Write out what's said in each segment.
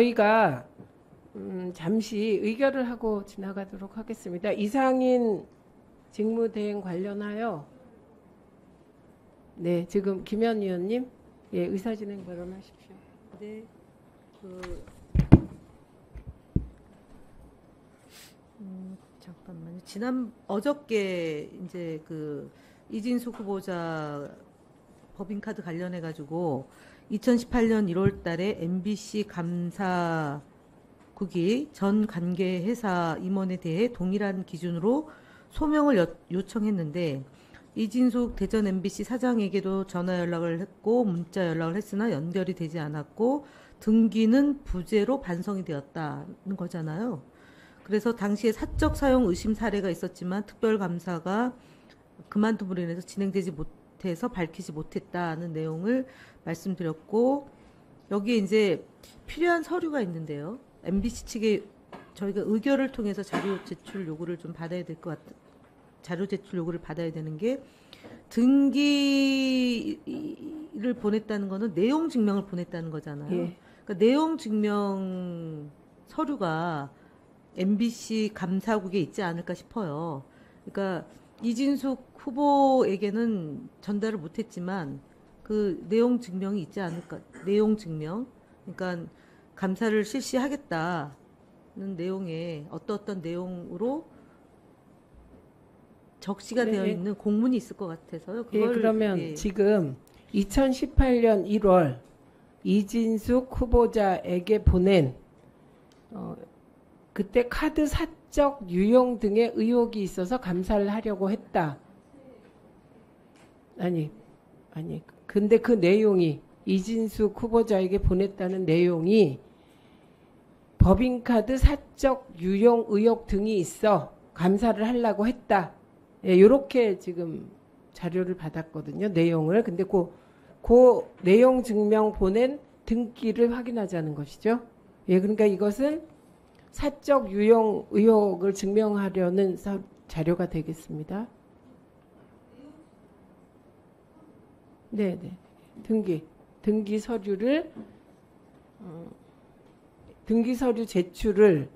저희가 잠시 의결을 하고 지나가도록 하겠습니다. 이상인 직무대행 관련하여 네, 지금 김현 의원님 예, 의사진행 발언하십시오. 네, 잠깐만요. 어저께 이제 이진숙 후보자 법인카드 관련해 가지고 2018년 1월달에 MBC 감사국이 전 관계 회사 임원에 대해 동일한 기준으로 소명을 요청했는데 이진숙 대전 MBC 사장에게도 전화 연락을 했고 문자 연락을 했으나 연결이 되지 않았고 등기는 부재로 반송이 되었다는 거잖아요. 그래서 당시에 사적 사용 의심 사례가 있었지만 특별감사가 그만둠으로 인해서 진행되지 못해서 밝히지 못했다는 내용을 말씀드렸고, 여기에 이제 필요한 서류가 있는데요. MBC 측에 저희가 의결을 통해서 자료 제출 요구를 좀 받아야 될 것 같아요. 자료 제출 요구를 받아야 되는 게, 등기를 보냈다는 거는 내용 증명을 보냈다는 거잖아요. 예. 그러니까 내용 증명 서류가 MBC 감사국에 있지 않을까 싶어요. 그러니까 이진숙 후보에게는 전달을 못했지만 그 내용 증명이 있지 않을까. 내용 증명. 그러니까 감사를 실시하겠다는 내용에 어떤 내용으로 적시가 되어 있는 공문이 있을 것 같아서요. 예, 그러면 지금 2018년 1월 이진숙 후보자에게 보낸 그때 카드 사적 유용 등의 의혹이 있어서 감사를 하려고 했다. 아니. 근데 그 내용이 이진숙 후보자에게 보냈다는 내용이 법인카드 사적 유용 의혹 등이 있어 감사를 하려고 했다. 예, 요렇게 지금 자료를 받았거든요. 내용을. 근데 그 내용 증명 보낸 등기를 확인하자는 것이죠. 예, 그러니까 이것은 사적 유용 의혹을 증명하려는 자료가 되겠습니다. 네네. 등기 서류를 등기 서류 제출을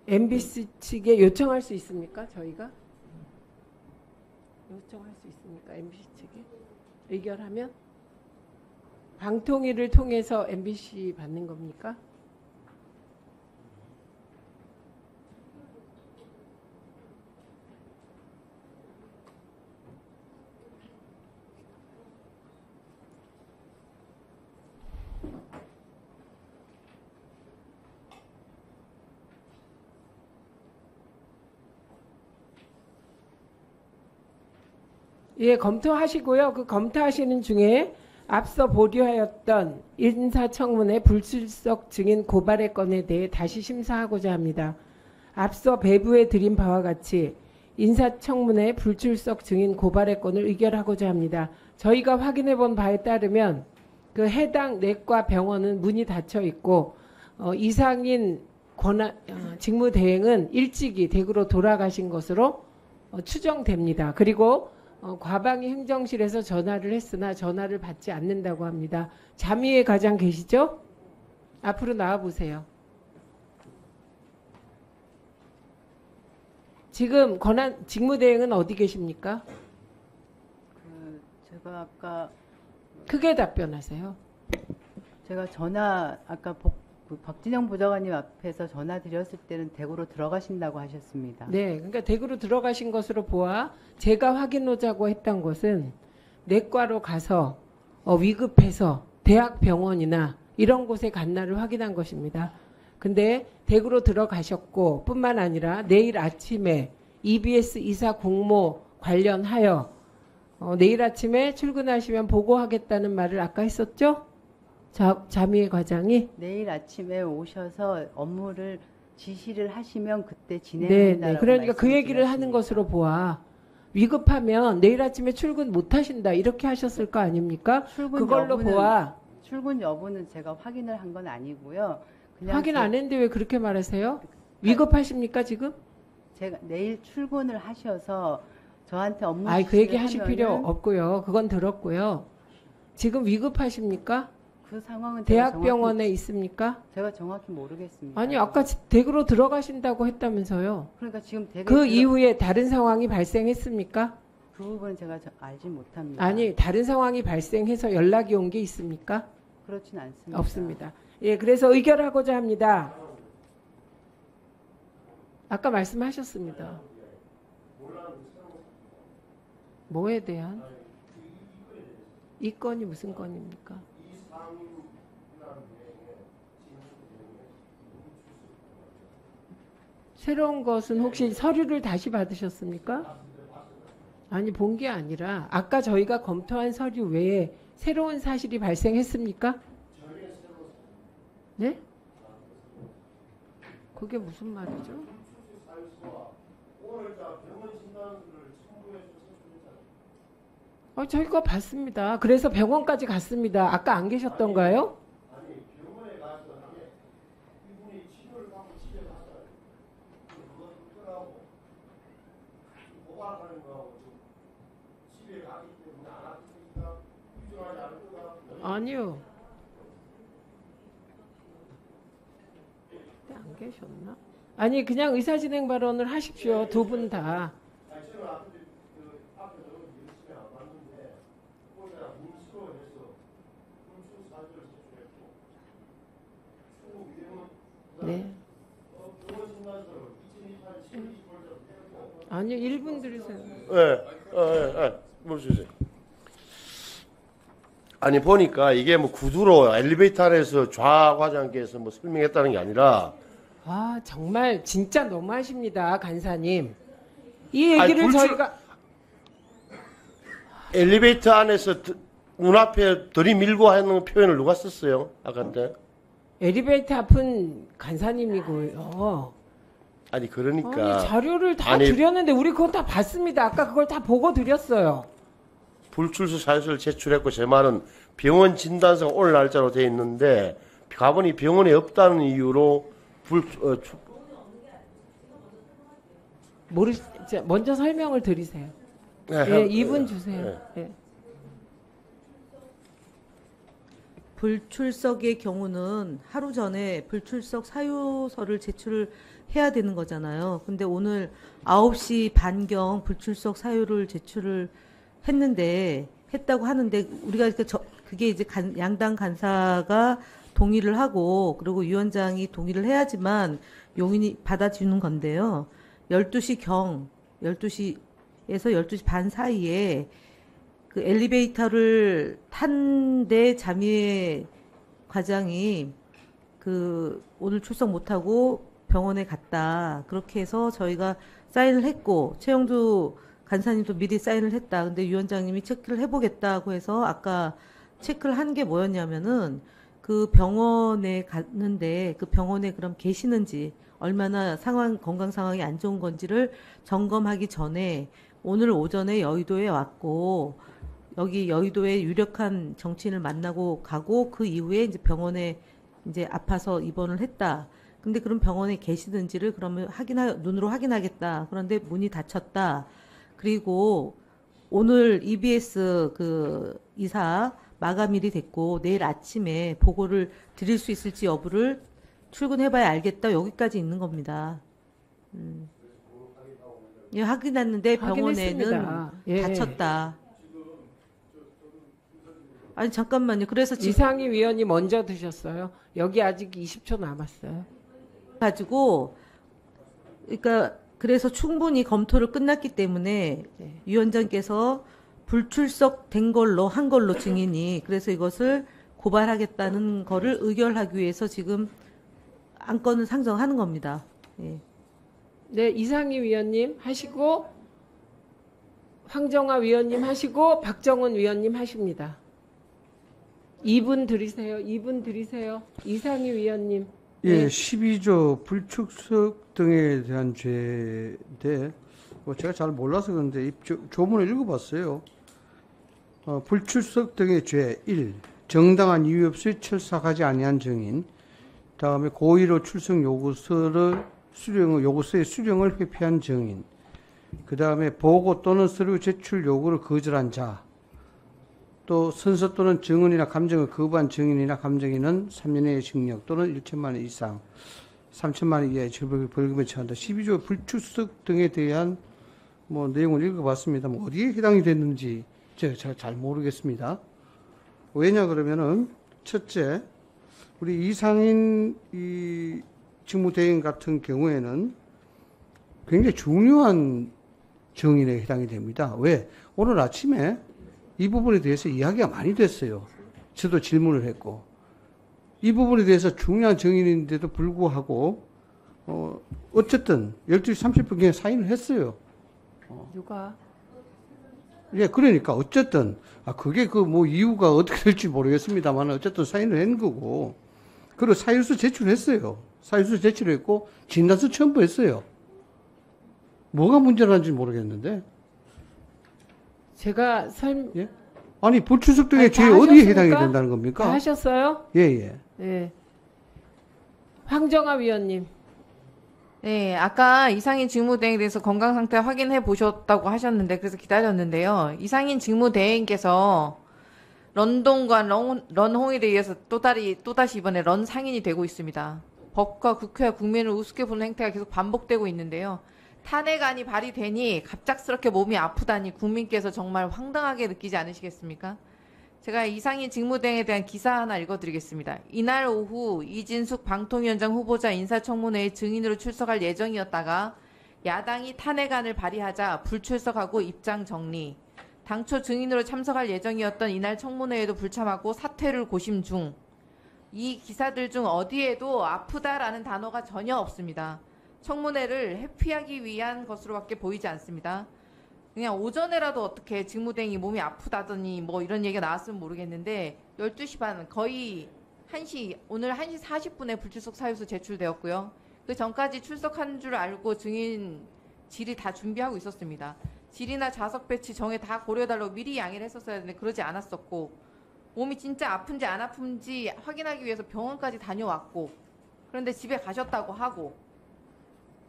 MBC 측에 요청할 수 있습니까? 저희가 요청할 수 있습니까? MBC 측에 의결하면 방통위를 통해서 MBC 받는 겁니까? 예, 검토하시고요. 그 검토하시는 중에 앞서 보류하였던 인사청문회 불출석 증인 고발의 건에 대해 다시 심사하고자 합니다. 앞서 배부해 드린 바와 같이 인사청문회 불출석 증인 고발의 건을 의결하고자 합니다. 저희가 확인해 본 바에 따르면 그 해당 내과 병원은 문이 닫혀 있고 이상인 직무대행은 일찍이 댁으로 돌아가신 것으로 추정됩니다. 그리고 과방위 행정실에서 전화를 했으나 전화를 받지 않는다고 합니다. 자미회 과장 계시죠? 앞으로 나와보세요. 지금 직무대행은 어디 계십니까? 제가 아까 크게 답변하세요. 제가 아까 박진영 보좌관님 앞에서 전화 드렸을 때는 댁으로 들어가신다고 하셨습니다. 네, 그러니까 댁으로 들어가신 것으로 보아 제가 확인하자고 했던 것은 내과로 가서 위급해서 대학병원이나 이런 곳에 갔나를 확인한 것입니다. 근데 댁으로 들어가셨고 뿐만 아니라 내일 아침에 EBS 이사 공모 관련하여 내일 아침에 출근하시면 보고하겠다는 말을 아까 했었죠? 자미회 과장이 내일 아침에 오셔서 업무를 지시를 하시면 그때 네, 진행한다라고 그러니까 그 얘기를 하는 것으로 보아 위급하면 내일 아침에 출근 못 하신다 이렇게 하셨을 거 아닙니까? 그걸로 보아 출근 여부는 제가 확인을 한 건 아니고요. 그냥 확인 안 했는데 왜 그렇게 말하세요? 위급하십니까 지금? 제가 내일 출근을 하셔서 저한테 업무 그 얘기 하실 필요 하면은 없고요. 그건 들었고요. 지금 위급하십니까? 그 상황은 제가 대학병원에 있습니까? 제가 정확히 모르겠습니다. 아니 아까 댁으로 들어가신다고 했다면서요. 그러니까 지금 그 이후에 다른 상황이 발생했습니까? 그 부분은 제가 알지 못합니다. 아니 다른 상황이 발생해서 연락이 온 게 있습니까? 그렇진 않습니다. 없습니다. 예, 그래서 의결하고자 합니다. 아까 말씀하셨습니다. 뭐에 대한? 이 건이 무슨 건입니까? 새로운 것은 혹시 서류를 다시 받으셨습니까? 아니, 본 게 아니라 아까 저희가 검토한 서류 외에 새로운 사실이 발생했습니까? 네? 그게 무슨 말이죠? 저희가 봤습니다. 그래서 병원까지 갔습니다. 아까 안 계셨던가요? 아니요. 그때 안 계셨나? 아니 그냥 의사진행 발언을 하십시오. 두 분 다. 네. 아니요. 1분 드리세요. 물어주세요. 아니 보니까 이게 뭐 구두로 엘리베이터 안에서 좌과장께서 뭐 설명했다는 게 아니라 정말 진짜 너무하십니다, 간사님. 이 얘기를 저희가 엘리베이터 안에서 눈앞에 들이밀고 하는 표현을 누가 썼어요? 아까 때? 엘리베이터 앞은 간사님이고요. 아니 그러니까 아니, 자료를 다 드렸는데 우리 그건 다 봤습니다. 아까 그걸 다 보고 드렸어요. 불출소 사유서를 제출했고 제 말은 병원 진단서가 올 날짜로 돼 있는데 가보니 병원에 없다는 이유로 먼저 설명을 드리세요. 네, 예, 2분 주세요. 네. 예. 불출석의 경우는 하루 전에 불출석 사유서를 제출을 해야 되는 거잖아요. 근데 오늘 9시 반경 불출석 사유를 제출을 했다고 하는데 우리가 그게 이제 양당 간사가 동의를 하고 그리고 위원장이 동의를 해야지만 용인이 받아주는 건데요. 12시에서 12시 반 사이에 그 엘리베이터를 탄데 자미회 과장이 오늘 출석 못하고 병원에 갔다. 그렇게 해서 저희가 사인을 했고 최영두 간사님도 미리 사인을 했다. 근데 위원장님이 체크를 해보겠다고 해서 아까 체크를 한 게 뭐였냐면은 그 병원에 갔는데 그 병원에 그럼 계시는지 얼마나 건강 상황이 안 좋은 건지를 점검하기 전에 오늘 오전에 여의도에 왔고 여기 여의도에 유력한 정치인을 만나고 가고 그 이후에 이제 병원에 이제 아파서 입원을 했다. 근데 그럼 병원에 계시는지를 그러면 눈으로 확인하겠다. 그런데 문이 닫혔다. 그리고 오늘 EBS 그 이사 마감일이 됐고 내일 아침에 보고를 드릴 수 있을지 여부를 출근해봐야 알겠다. 여기까지 있는 겁니다. 예, 확인했는데 병원에는 예. 닫혔다. 아니 잠깐만요. 그래서 이상희 위원이 먼저 드셨어요. 여기 아직 20초 남았어요. 가지고 그러니까 그래서 충분히 검토를 끝났기 때문에 네. 위원장께서 불출석 한 걸로 증인이 그래서 이것을 고발하겠다는 거를 의결하기 위해서 지금 안건을 상정하는 겁니다. 예. 네, 이상희 위원님 하시고 황정화 위원님 하시고 박정은 위원님 하십니다. 2분 드리세요. 2분 드리세요. 이상희 위원님. 예, 12조 불출석 등에 대한 죄인데 제가 잘 몰라서 그런데 이 조문을 읽어봤어요. 불출석 등의 죄 1. 정당한 이유 없이 출석하지 아니한 증인. 다음에 고의로 출석 요구서의 수령을 회피한 증인. 그 다음에 보고 또는 서류 제출 요구를 거절한 자. 또 선서 또는 증언이나 감정을 거부한 증인이나 감정인은 3년의 징역 또는 1천만 원 이상 3천만 원 이하의 벌금에 처한다. 12조 불출석 등에 대한 뭐 내용을 읽어봤습니다. 뭐 어디에 해당이 됐는지 제가 잘 모르겠습니다. 왜냐 그러면은 첫째, 우리 이상인 이 직무대행 같은 경우에는 굉장히 중요한 정인에 해당이 됩니다. 왜? 오늘 아침에 이 부분에 대해서 이야기가 많이 됐어요. 저도 질문을 했고. 이 부분에 대해서 중요한 정인인데도 불구하고, 어쨌든 12시 30분경에 사인을 했어요. 누가? 예, 그러니까 어쨌든, 그게 뭐 이유가 어떻게 될지 모르겠습니다만 어쨌든 사인을 한 거고, 그리고 사유서 제출했어요. 사유서 제출했고, 진단서 첨부했어요. 뭐가 문제라는지 모르겠는데. 제가 예? 아니, 불출석 등의 아니, 죄 다 어디에 해당이 하셨습니까? 된다는 겁니까? 다 하셨어요? 예, 예. 네. 황정아 위원님. 네, 아까 이상인 직무대행에 대해서 건강 상태 확인해 보셨다고 하셨는데 그래서 기다렸는데요. 이상인 직무대행께서 런동과 런홍일에 의해서 또다시 이번에 런상인이 되고 있습니다. 법과 국회와 국민을 우습게 보는 행태가 계속 반복되고 있는데요. 탄핵안이 발의되니 갑작스럽게 몸이 아프다니 국민께서 정말 황당하게 느끼지 않으시겠습니까? 제가 이상인 직무대행에 대한 기사 하나 읽어드리겠습니다. 이날 오후 이진숙 방통위원장 후보자 인사청문회에 증인으로 출석할 예정이었다가 야당이 탄핵안을 발의하자 불출석하고 입장 정리. 당초 증인으로 참석할 예정이었던 이날 청문회에도 불참하고 사퇴를 고심 중. 이 기사들 중 어디에도 아프다라는 단어가 전혀 없습니다. 청문회를 회피하기 위한 것으로밖에 보이지 않습니다. 그냥 오전에라도 어떻게 직무대행이 몸이 아프다더니 뭐 이런 얘기가 나왔으면 모르겠는데 12시 반 거의 1시 오늘 1시 40분에 불출석 사유서 제출되었고요. 그 전까지 출석한 줄 알고 증인 질의 다 준비하고 있었습니다. 질의나 좌석 배치 정에 다 고려해달라고 미리 양해를 했었어야 되는데 그러지 않았었고 몸이 진짜 아픈지 안 아픈지 확인하기 위해서 병원까지 다녀왔고 그런데 집에 가셨다고 하고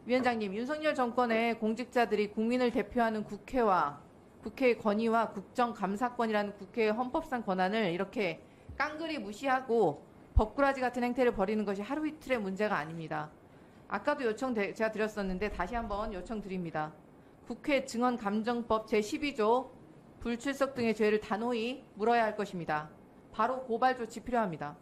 위원장님, 윤석열 정권의 공직자들이 국민을 대표하는 국회와 국회의 권위와 국정감사권이라는 국회의 헌법상 권한을 이렇게 깡그리 무시하고 법꾸라지 같은 행태를 벌이는 것이 하루 이틀의 문제가 아닙니다. 아까도 제가 드렸었는데 다시 한번 요청드립니다. 국회 증언감정법 제12조 불출석 등의 죄를 단호히 물어야 할 것입니다. 바로 고발 조치 필요합니다.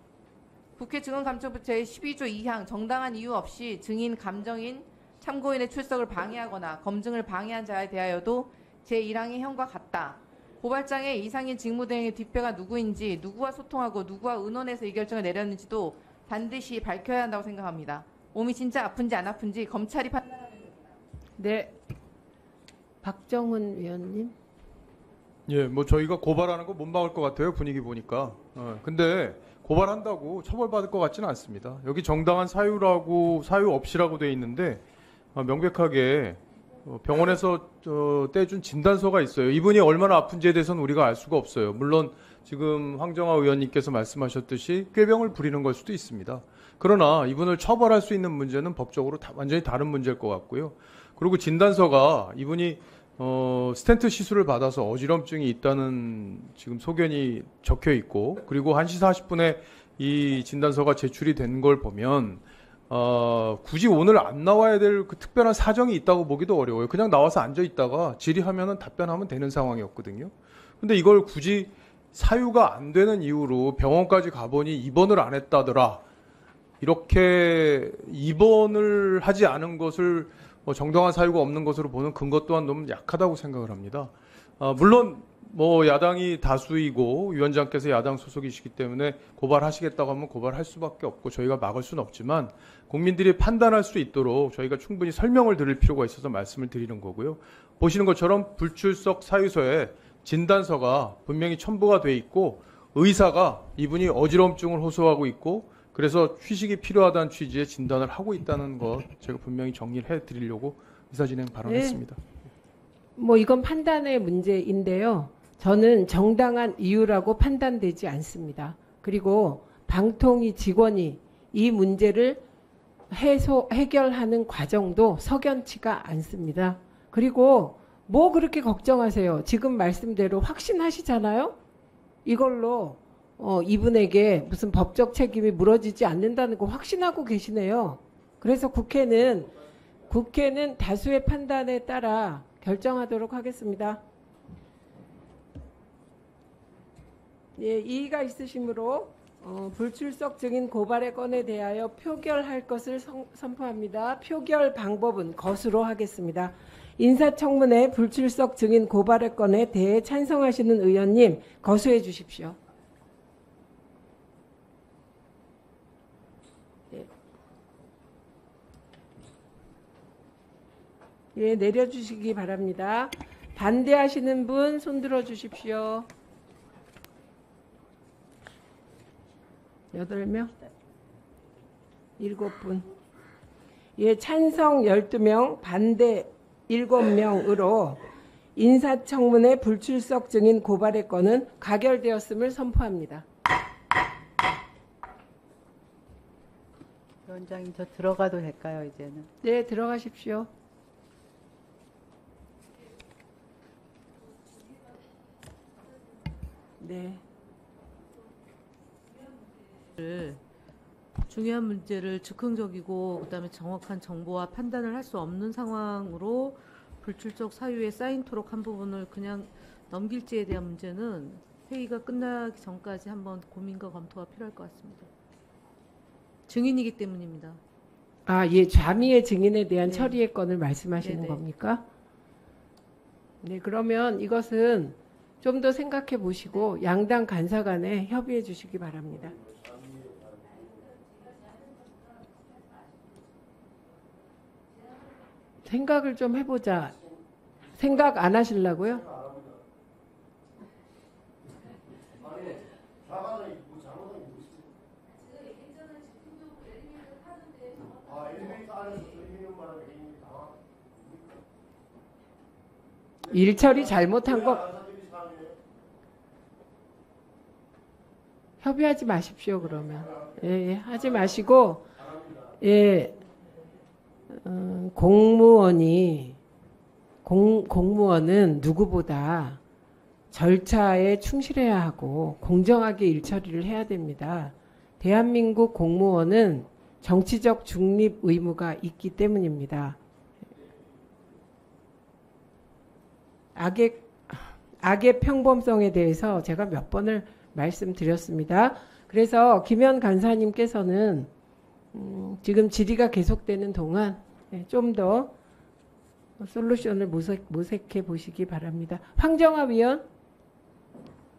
국회 증언감정법 제12조 2항 정당한 이유 없이 증인, 감정인, 참고인의 출석을 방해하거나 검증을 방해한 자에 대하여도 제1항의 형과 같다. 고발장에 이상인 직무대행의 뒷배가 누구인지, 누구와 소통하고 누구와 의논해서 이 결정을 내렸는지도 반드시 밝혀야 한다고 생각합니다. 몸이 진짜 아픈지 안 아픈지 검찰이 판단하는 겁니다. 네. 박정훈 위원님. 예, 뭐 저희가 고발하는 거 못 막을 것 같아요. 분위기 보니까. 근데 고발한다고 처벌받을 것 같지는 않습니다. 여기 정당한 사유 없이라고 돼 있는데 명백하게 병원에서 떼준 진단서가 있어요. 이분이 얼마나 아픈지에 대해서는 우리가 알 수가 없어요. 물론 지금 황정아 의원님께서 말씀하셨듯이 꾀병을 부리는 걸 수도 있습니다. 그러나 이분을 처벌할 수 있는 문제는 법적으로 완전히 다른 문제일 것 같고요. 그리고 진단서가 이분이 스텐트 시술을 받아서 어지럼증이 있다는 지금 소견이 적혀 있고, 그리고 1시 40분에 이 진단서가 제출이 된 걸 보면 굳이 오늘 안 나와야 될 그 특별한 사정이 있다고 보기도 어려워요. 그냥 나와서 앉아 있다가 질의하면은 답변하면 되는 상황이었거든요. 근데 이걸 굳이 사유가 안 되는 이유로 병원까지 가보니 입원을 안 했다더라. 이렇게 입원을 하지 않은 것을 정당한 사유가 없는 것으로 보는 근거 또한 너무 약하다고 생각을 합니다. 물론 뭐 야당이 다수이고 위원장께서 야당 소속이시기 때문에 고발하시겠다고 하면 고발할 수밖에 없고 저희가 막을 수는 없지만 국민들이 판단할 수 있도록 저희가 충분히 설명을 드릴 필요가 있어서 말씀을 드리는 거고요. 보시는 것처럼 불출석 사유서에 진단서가 분명히 첨부가 돼 있고 의사가 이분이 어지럼증을 호소하고 있고 그래서 휴식이 필요하다는 취지의 진단을 하고 있다는 것 제가 분명히 정리를 해드리려고 의사진행 발언했습니다. 네. 뭐 이건 판단의 문제인데요. 저는 정당한 이유라고 판단되지 않습니다. 그리고 방통위 직원이 이 문제를 해결하는 과정도 석연치가 않습니다. 그리고 뭐 그렇게 걱정하세요? 지금 말씀대로 확신하시잖아요? 이걸로 이분에게 무슨 법적 책임이 물어지지 않는다는 거 확신하고 계시네요. 그래서 국회는 다수의 판단에 따라 결정하도록 하겠습니다. 예, 이의가 있으시므로 불출석 증인 고발의 건에 대하여 표결할 것을 선포합니다. 표결 방법은 것으로 하겠습니다. 인사청문회 불출석 증인 고발의 건에 대해 찬성하시는 의원님 거수해 주십시오. 예, 내려주시기 바랍니다. 반대하시는 분 손들어 주십시오. 8명? 7분. 예, 찬성 12명, 반대 7명으로 인사청문회 불출석 증인 고발의 건은 가결되었음을 선포합니다. 위원장님, 저 들어가도 될까요, 이제는? 네, 들어가십시오. 네. 중요한 문제를 즉흥적이고 그다음에 정확한 정보와 판단을 할 수 없는 상황으로 불출석 사유에 쌓인토록 한 부분을 그냥 넘길지에 대한 문제는 회의가 끝나기 전까지 한번 고민과 검토가 필요할 것 같습니다. 증인이기 때문입니다. 아, 예, 자미의 증인에 대한 네. 처리의 건을 말씀하시는 네네. 겁니까? 네, 그러면 이것은 좀 더 생각해 보시고 양당 간사 간에 협의해 주시기 바랍니다. 생각을 좀 해보자. 생각 안 하시려고요? 일처리 잘못한 거 협의하지 마십시오. 그러면 예, 하지 마시고 예, 공무원은 누구보다 절차에 충실해야 하고 공정하게 일처리를 해야 됩니다. 대한민국 공무원은 정치적 중립 의무가 있기 때문입니다. 악의 평범성에 대해서 제가 몇 번을 말씀드렸습니다. 그래서 김현 간사님께서는 지금 질의가 계속되는 동안 좀 더 솔루션을 모색해 보시기 바랍니다. 황정화 위원.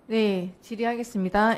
네, 질의하겠습니다.